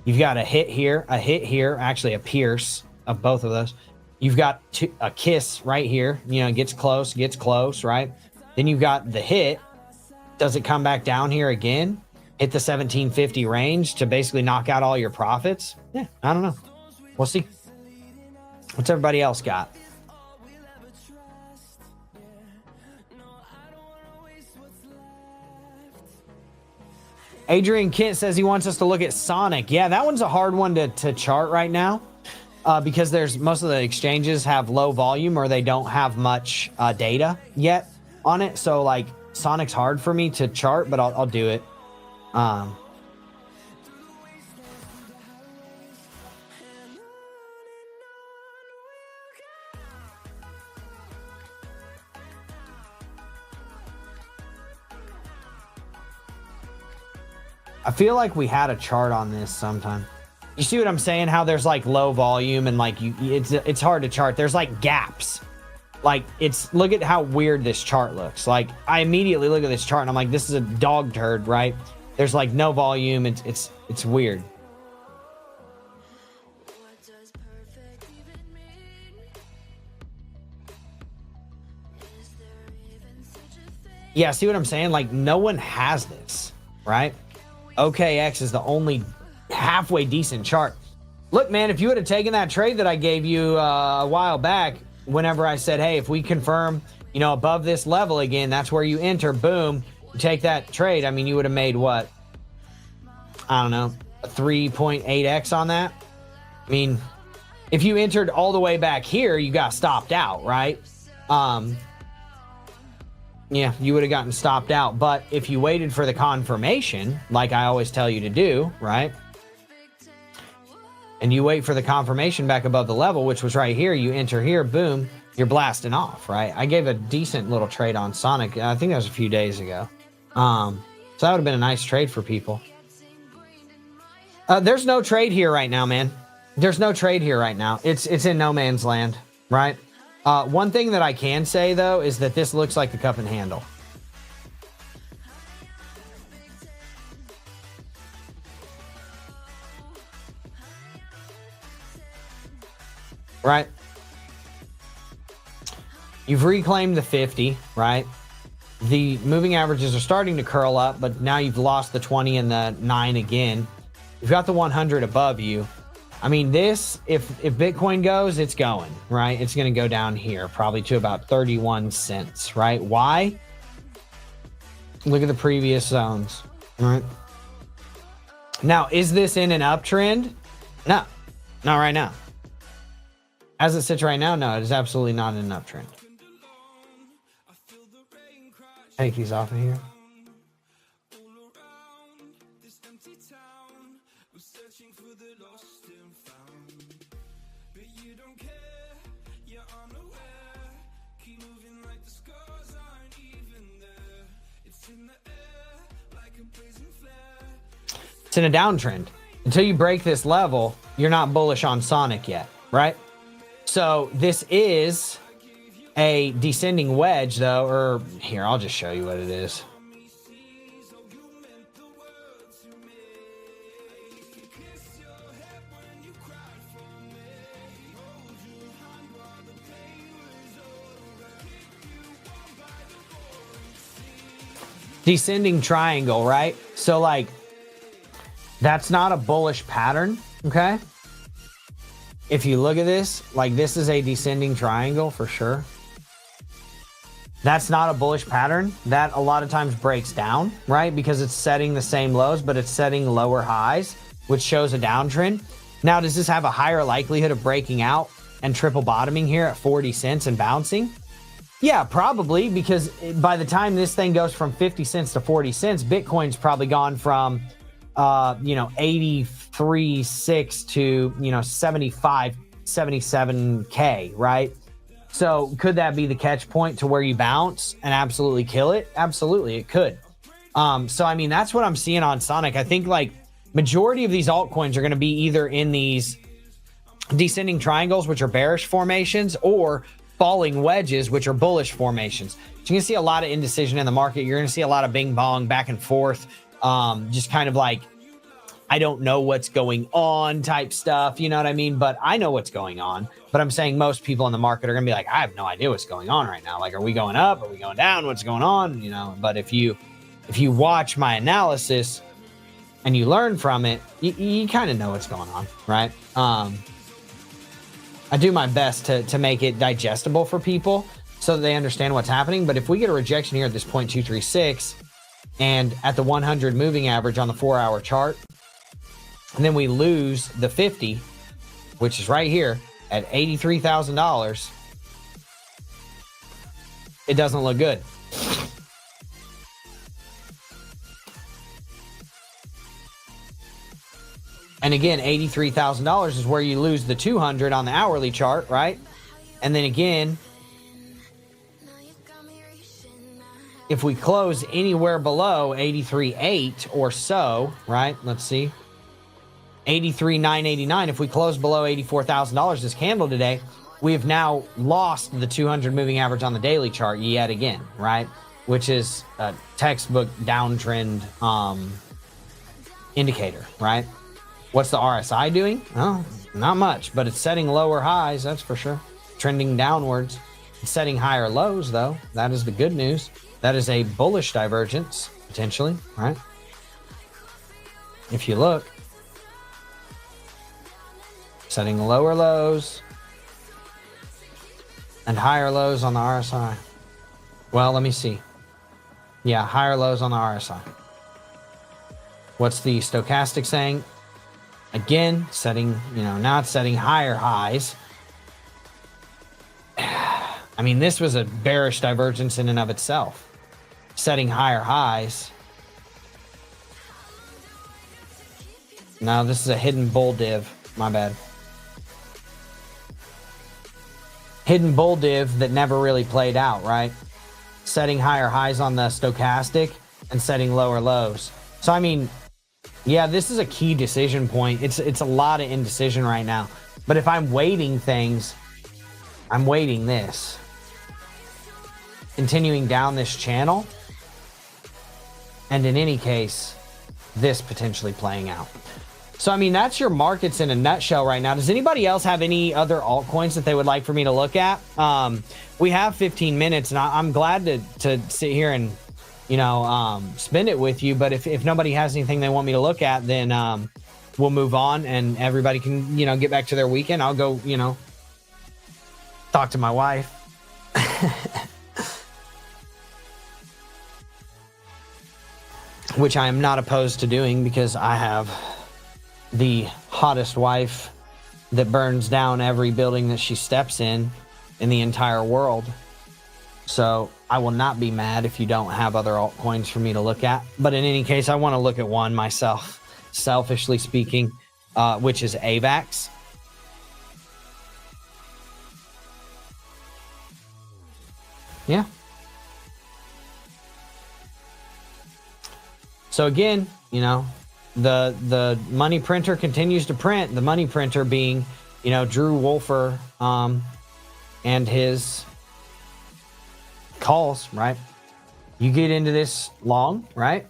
You've got a hit here, actually a pierce of both of those. You've got a kiss right here, you know, gets close, right? Then you've got the hit. Does it come back down here again? Hit the 1750 range to basically knock out all your profits? Yeah, I don't know. We'll see. What's everybody else got? Adrian Kent says he wants us to look at Sonic. Yeah, that one's a hard one to chart right now because most of the exchanges have low volume or they don't have much data yet on it. So like Sonic's hard for me to chart, but I'll do it. I feel like we had a chart on this sometime. You see what I'm saying? How there's like low volume and like it's hard to chart. There's like gaps. Like look at how weird this chart looks. Like I immediately look at this chart and I'm like, this is a dog turd, right? There's like no volume. It's weird. Yeah, see what I'm saying? Like no one has this, right? OKX is the only halfway decent chart. Look, man, if you would have taken that trade that I gave you a while back, whenever I said, hey, if we confirm, you know, above this level again, that's where you enter, boom, you take that trade. I mean, you would have made what? I don't know, a 3.8x on that. I mean, if you entered all the way back here, you got stopped out, right? Yeah, you would have gotten stopped out. But if you waited for the confirmation, like I always tell you to do, right? And you wait for the confirmation back above the level, which was right here. You enter here, boom, you're blasting off, right? I gave a decent little trade on Sonic. I think that was a few days ago. So that would have been a nice trade for people. There's no trade here right now, man. There's no trade here right now. It's in no man's land, right? One thing that I can say, though, is that this looks like the cup and handle. right? You've reclaimed the 50, right? The moving averages are starting to curl up, but now you've lost the 20 and the 9 again. You've got the 100 above you. I mean, this, if Bitcoin goes, it's going, right? It's going to go down here, probably to about 31 cents, right? Why? Look at the previous zones, right? Now, is this in an uptrend? No, not right now. As it sits right now, no, it is absolutely not in an uptrend. Take these off of here. It's in a downtrend. Until you break this level, you're not bullish on Sonic yet, right? So this is a descending wedge, though, or here, I'll just show you what it is. Descending triangle, right? So like, that's not a bullish pattern, okay? If you look at this, like this is a descending triangle for sure. That's not a bullish pattern. That a lot of times breaks down, right? Because it's setting the same lows, but it's setting lower highs, which shows a downtrend. Now, does this have a higher likelihood of breaking out and triple bottoming here at 40 cents and bouncing? Yeah, probably, because by the time this thing goes from 50 cents to 40 cents, Bitcoin's probably gone from, 83.6 to, 75, 77K, right? So could that be the catch point to where you bounce and absolutely kill it? Absolutely, it could. So, I mean, that's what I'm seeing on Sonic. I think like majority of these altcoins are going to be either in these descending triangles, which are bearish formations, or falling wedges, which are bullish formations. So you're going to see a lot of indecision in the market. You're going to see a lot of bing bong back and forth. Just kind of like, I don't know what's going on type stuff. You know what I mean? But I know what's going on. But I'm saying most people in the market are going to be like, I have no idea what's going on right now. Like, are we going up? Are we going down? What's going on? You know, but if you watch my analysis and you learn from it, you kind of know what's going on, right? I do my best to make it digestible for people so that they understand what's happening. But if we get a rejection here at this 0.236 and at the 100 moving average on the 4-hour chart, and then we lose the 50, which is right here at $83,000, it doesn't look good. And again, $83,000 is where you lose the 200 on the hourly chart, right? And then again, if we close anywhere below 83.8 or so, right? Let's see. 83,989. If we close below $84,000 this candle today, we have now lost the 200 moving average on the daily chart yet again, right? Which is a textbook downtrend indicator, right? What's the RSI doing? Oh, not much, but it's setting lower highs, that's for sure. Trending downwards. It's setting higher lows, though. That is the good news. That is a bullish divergence, potentially, right? If you look, setting lower lows and higher lows on the RSI. Well, let me see. Yeah, higher lows on the RSI. What's the stochastic saying? Again, setting, now it's setting higher highs. I mean, this was a bearish divergence in and of itself. Setting higher highs. No, this is a hidden bull div. My bad. Hidden bull div that never really played out, right? Setting higher highs on the stochastic and setting lower lows. So, I mean, yeah, this is a key decision point. It's a lot of indecision right now. But if I'm weighting things, I'm weighting this. Continuing down this channel. And in any case, this potentially playing out. So, I mean, that's your markets in a nutshell right now. Does anybody else have any other altcoins that they would like for me to look at? We have 15 minutes, and I'm glad to sit here and, you know, spend it with you. But if nobody has anything they want me to look at, then we'll move on, and everybody can, you know, get back to their weekend. I'll go, you know, talk to my wife. Which I am not opposed to doing, because I have the hottest wife that burns down every building that she steps in the entire world. So I will not be mad if you don't have other altcoins for me to look at. But in any case, I want to look at one myself, selfishly speaking, which is AVAX. Yeah. So again, you know, the money printer continues to print. The money printer being, you know, Drew Wolfer and his calls, right? You get into this long, right?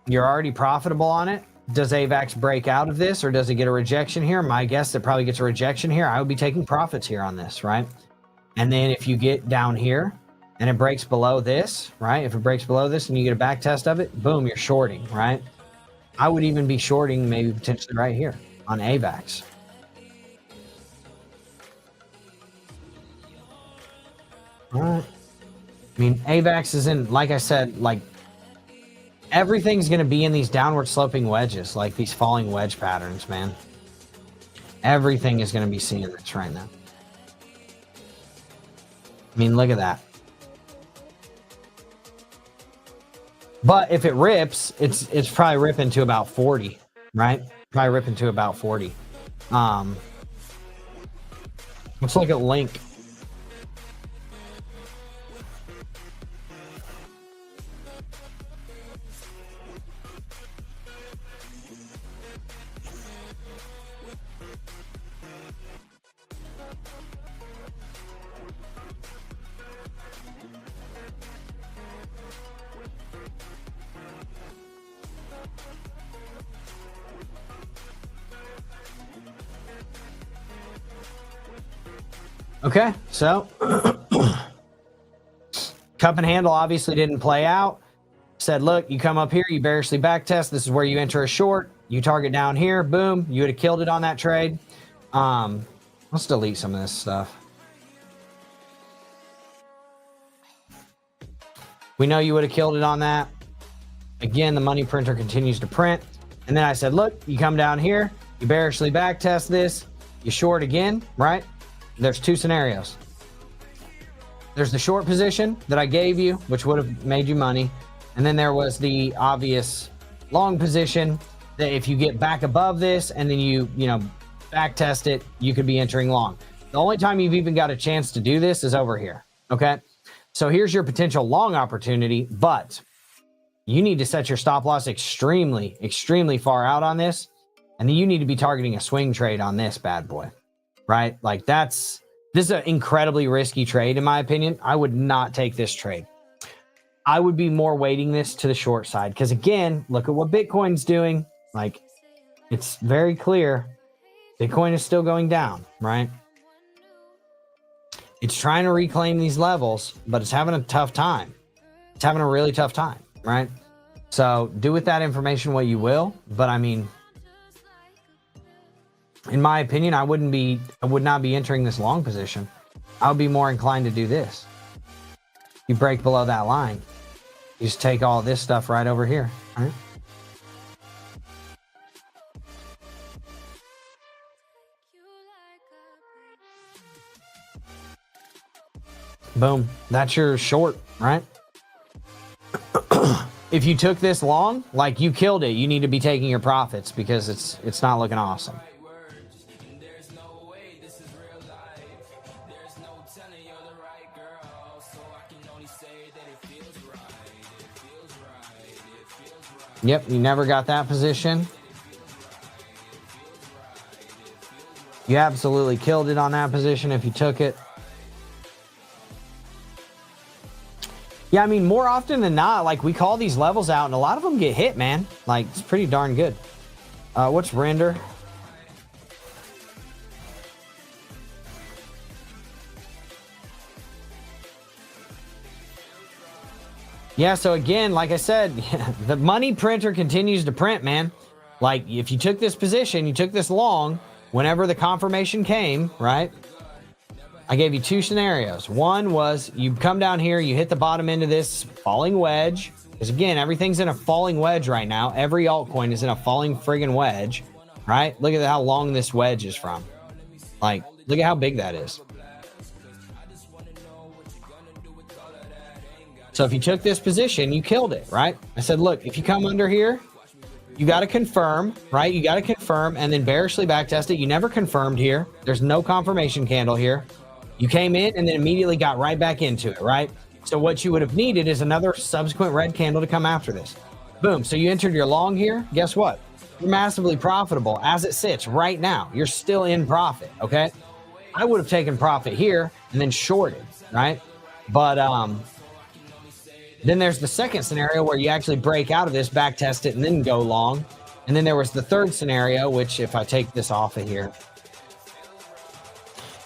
You're already profitable on it. Does AVAX break out of this, or does it get a rejection here? My guess, it probably gets a rejection here. I would be taking profits here on this, right? And then if you get down here and it breaks below this, right? If it breaks below this and you get a back test of it, boom, you're shorting, right? I would even be shorting maybe potentially right here on AVAX. All right. I mean, AVAX is in, like I said, like everything's going to be in these downward sloping wedges, like these falling wedge patterns, man. Everything is going to be seeing this right now. I mean, look at that. But if it rips, it's probably ripping to about 40, right? Probably ripping to about 40. Let's look at Link. Okay, so cup and handle obviously didn't play out. Said, look, you come up here, you bearishly back test. This is where you enter a short. You target down here, boom. You would have killed it on that trade. Let's delete some of this stuff. We know you would have killed it on that. Again, the money printer continues to print. And then I said, look, you come down here, you bearishly back test this, you short again, right? There's two scenarios. There's the short position that I gave you, which would have made you money. And then there was the obvious long position that if you get back above this and then you know, back test it, you could be entering long. The only time you've even got a chance to do this is over here. Okay. So here's your potential long opportunity, but you need to set your stop loss extremely, extremely far out on this. And then you need to be targeting a swing trade on this bad boy. Right? Like this is an incredibly risky trade, in my opinion. I would not take this trade. I would be more weighting this to the short side. Because again, look at what Bitcoin's doing. Like, it's very clear. Bitcoin is still going down, right? It's trying to reclaim these levels, but it's having a tough time. It's having a really tough time, right? So do with that information what you will. But I mean, in my opinion, I would not be entering this long position. I would be more inclined to do this. You break below that line, you just take all this stuff right over here. All right? Boom. That's your short, right? If you took this long, like you killed it, you need to be taking your profits because it's not looking awesome. Yep, you never got that position. You absolutely killed it on that position if you took it. Yeah, I mean, more often than not, like we call these levels out and a lot of them get hit, man. Like, it's pretty darn good. What's render? Yeah, so again, like I said, the money printer continues to print, man. Like, if you took this position, you took this long, whenever the confirmation came, right? I gave you two scenarios. One was you come down here, you hit the bottom end of this falling wedge. Because again, everything's in a falling wedge right now. Every altcoin is in a falling friggin' wedge, right? Look at how long this wedge is from. Like, look at how big that is. So if you took this position, you killed it, right? I said, look, if you come under here, you got to confirm, right? You got to confirm and then bearishly backtest it. You never confirmed here. There's no confirmation candle here. You came in and then immediately got right back into it, right? So what you would have needed is another subsequent red candle to come after this. Boom. So you entered your long here. Guess what? You're massively profitable as it sits right now. You're still in profit, okay? I would have taken profit here and then shorted, right? But then there's the second scenario where you actually break out of this, back test it, and then go long. And then there was the third scenario, which if I take this off of here,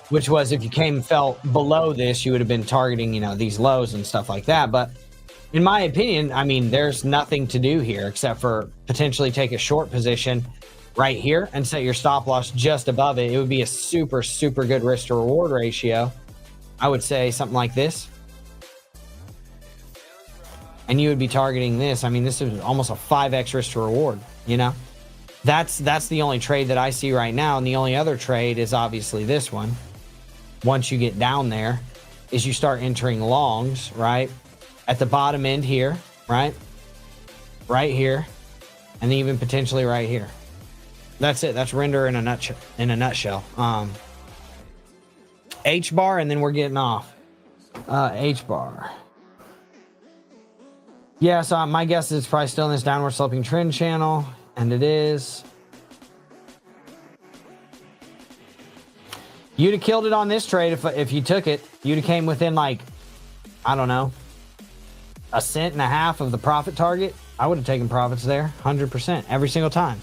which was if you fell below this, you would have been targeting, you know, these lows and stuff like that. But in my opinion, I mean, there's nothing to do here except for potentially take a short position right here and set your stop loss just above it. It would be a super, super good risk to reward ratio. I would say something like this. And you would be targeting this. I mean, this is almost a 5x risk to reward, you know? That's the only trade that I see right now. And the only other trade is obviously this one. Once you get down there, is you start entering longs, right? At the bottom end here, right? Right here. And even potentially right here. That's it. That's render in a nutshell. H bar, and then we're getting off. H bar. Yeah, so my guess is it's probably still in this downward sloping trend channel, and it is. You'd have killed it on this trade if you took it. You'd have came within, like, I don't know, 1.5 cents of the profit target. I would have taken profits there, 100%, every single time.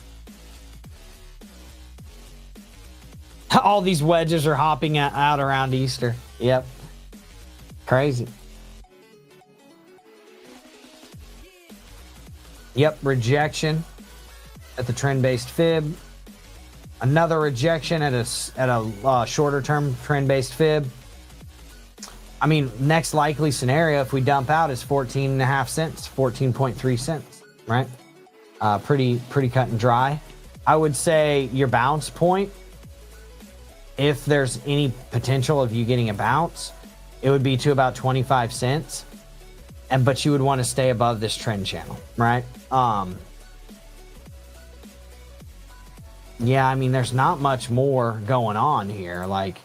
All these wedges are hopping out around Easter. Yep. Crazy. Yep, rejection at the trend-based fib. Another rejection at a shorter term trend-based fib. I mean, next likely scenario if we dump out is 14.5 cents, 14.3 cents, right? Pretty cut and dry. I would say your bounce point, if there's any potential of you getting a bounce, it would be to about 25 cents. But you would want to stay above this trend channel, right? Yeah, I mean, there's not much more going on here. Like,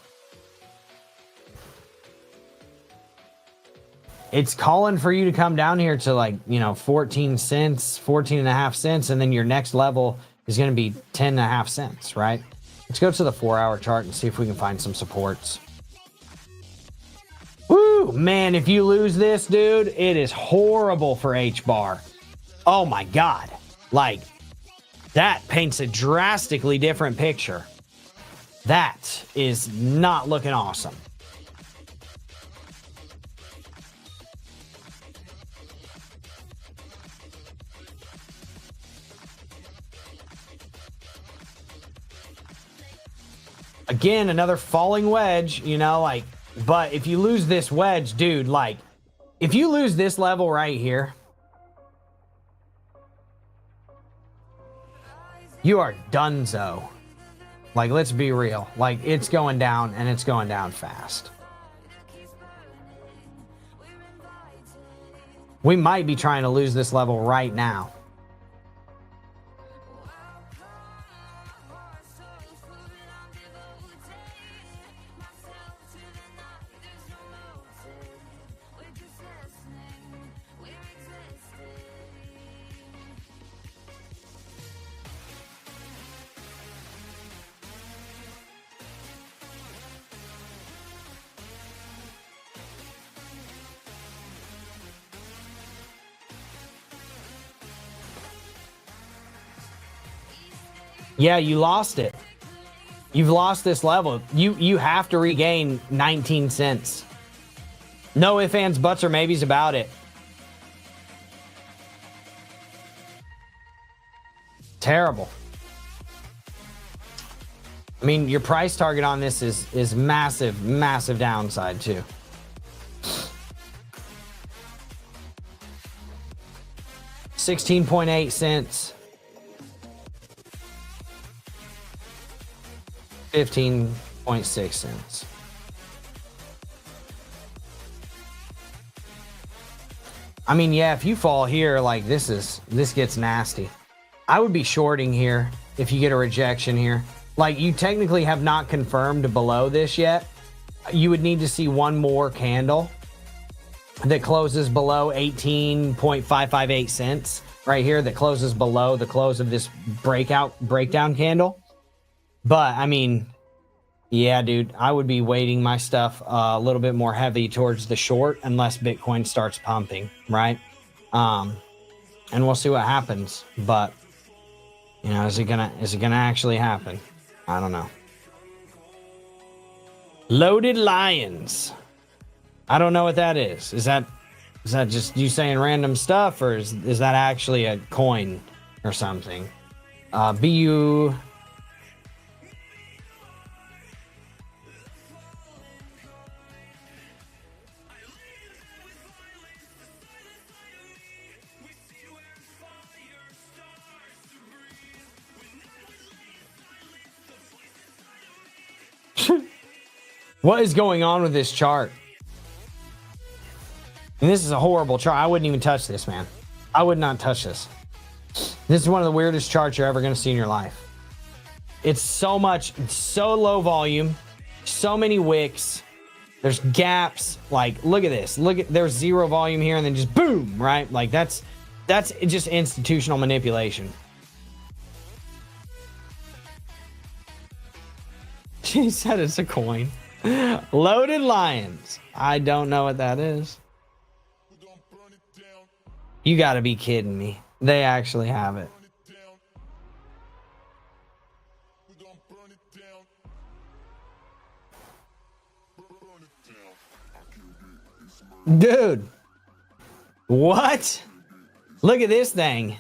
it's calling for you to come down here to, like, you know, 14 cents, 14.5 cents, and then your next level is going to be 10.5 cents, right? Let's go to the 4-hour chart and see if we can find some supports. Woo, man, if you lose this, dude, it is horrible for H-bar. Oh my God. Like, that paints a drastically different picture. That is not looking awesome. Again, another falling wedge, you know, like, but if you lose this wedge, dude, like, if you lose this level right here, you are donezo. Like, let's be real. Like, it's going down, and it's going down fast. We might be trying to lose this level right now. Yeah, you lost it. You've lost this level. You have to regain 19 cents. No ifs, ands, buts, or maybes about it. Terrible. I mean, your price target on this is massive, massive downside too. $0.168. 15.6 cents. I mean, yeah, if you fall here, like this gets nasty. I would be shorting here if you get a rejection here. Like, you technically have not confirmed below this yet. You would need to see one more candle that closes below 18.558 cents right here, that closes below the close of this breakdown candle. But I mean, yeah, dude, I would be weighting my stuff a little bit more heavy towards the short unless Bitcoin starts pumping, right? And we'll see what happens. But you know, is it gonna actually happen? I don't know. Loaded Lions. I don't know what that is. Is that just you saying random stuff, or is that actually a coin or something? BU. What is going on with this chart? And this is a horrible chart. I wouldn't even touch this, man. I would not touch this. This is one of the weirdest charts you're ever going to see in your life. It's so low volume, so many wicks. There's gaps. Like, look at this. There's zero volume here and then just boom, right? Like, that's just institutional manipulation. She said it's a coin. Loaded Lions. I don't know what that is. You gotta be kidding me. They actually have it. Dude. What? Look at this thing.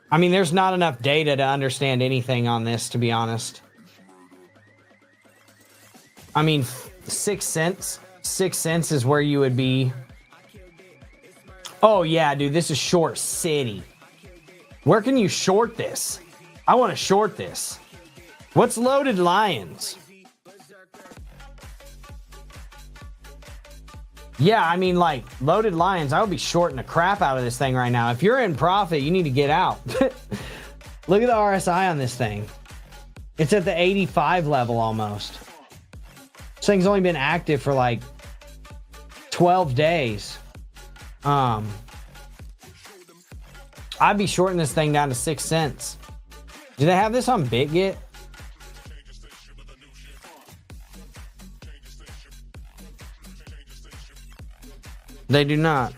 I mean, there's not enough data to understand anything on this, to be honest. I mean, 6 cents. 6 cents is where you would be. Oh, yeah, dude, this is short city. Where can you short this? I want to short this. What's Loaded Lions? Yeah, I mean, like, Loaded Lions, I would be shorting the crap out of this thing right now. If you're in profit, you need to get out. Look at the RSI on this thing. It's at the 85 level almost. This thing's only been active for like 12 days. I'd be shorting this thing down to 6 cents. Do they have this on BitGet? They do not.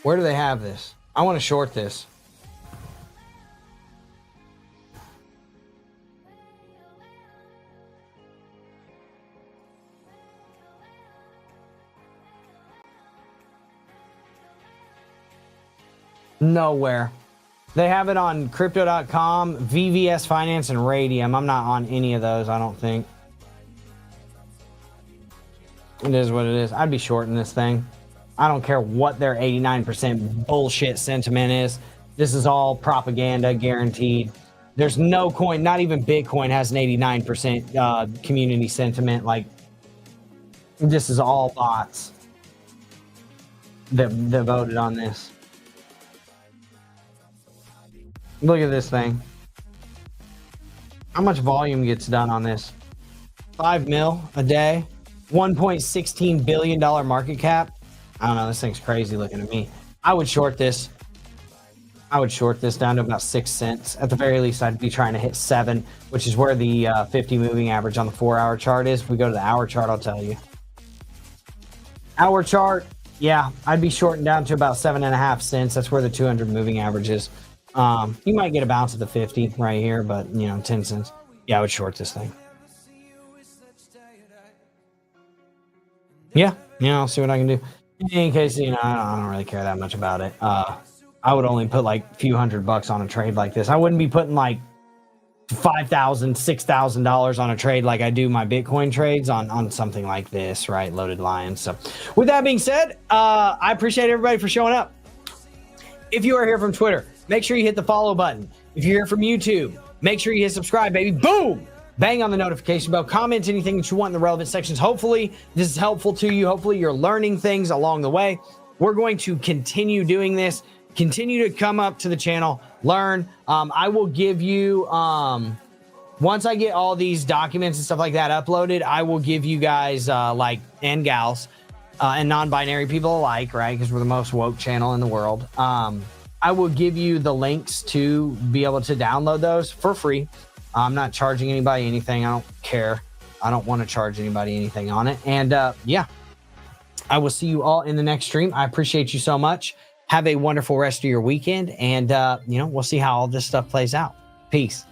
Where do they have this? I want to short this. Nowhere. They have it on crypto.com, VVS Finance, and Radium. I'm not on any of those, I don't think. It is what it is. I'd be shorting this thing. I don't care what their 89% bullshit sentiment is. This is all propaganda, guaranteed. There's no coin, not even Bitcoin has an 89% community sentiment. Like, this is all bots that voted on this. Look at this thing. How much volume gets done on this? 5 mil a day, $1.16 billion market cap. I don't know, this thing's crazy looking to me. I would short this. I would short this down to about 6 cents. At the very least, I'd be trying to hit 7, which is where the 50 moving average on the 4-hour chart is. If we go to the hour chart, I'll tell you. Hour chart, yeah, I'd be shorting down to about 7.5 cents. That's where the 200 moving average is. You might get a bounce at the 50 right here, but 10 cents. Yeah, I would short this thing. Yeah, I'll see what I can do. In case, I don't really care that much about it. I would only put like a few $100 on a trade like this. I wouldn't be putting like $5,000, $6,000 on a trade like I do my Bitcoin trades on something like this, right? Loaded Lion. So with that being said, I appreciate everybody for showing up. If you are here from Twitter, make sure you hit the follow button. If you're here from YouTube, make sure you hit subscribe, baby. Boom! Bang on the notification bell. Comment anything that you want in the relevant sections. Hopefully, this is helpful to you. Hopefully, you're learning things along the way. We're going to continue doing this. Continue to come up to the channel, learn. I will give you, once I get all these documents and stuff like that uploaded, I will give you guys, and gals, and non-binary people alike, right? Because we're the most woke channel in the world. I will give you the links to be able to download those for free. I'm not charging anybody anything. I don't care. I don't want to charge anybody anything on it. And yeah, I will see you all in the next stream. I appreciate you so much. Have a wonderful rest of your weekend. And, we'll see how all this stuff plays out. Peace.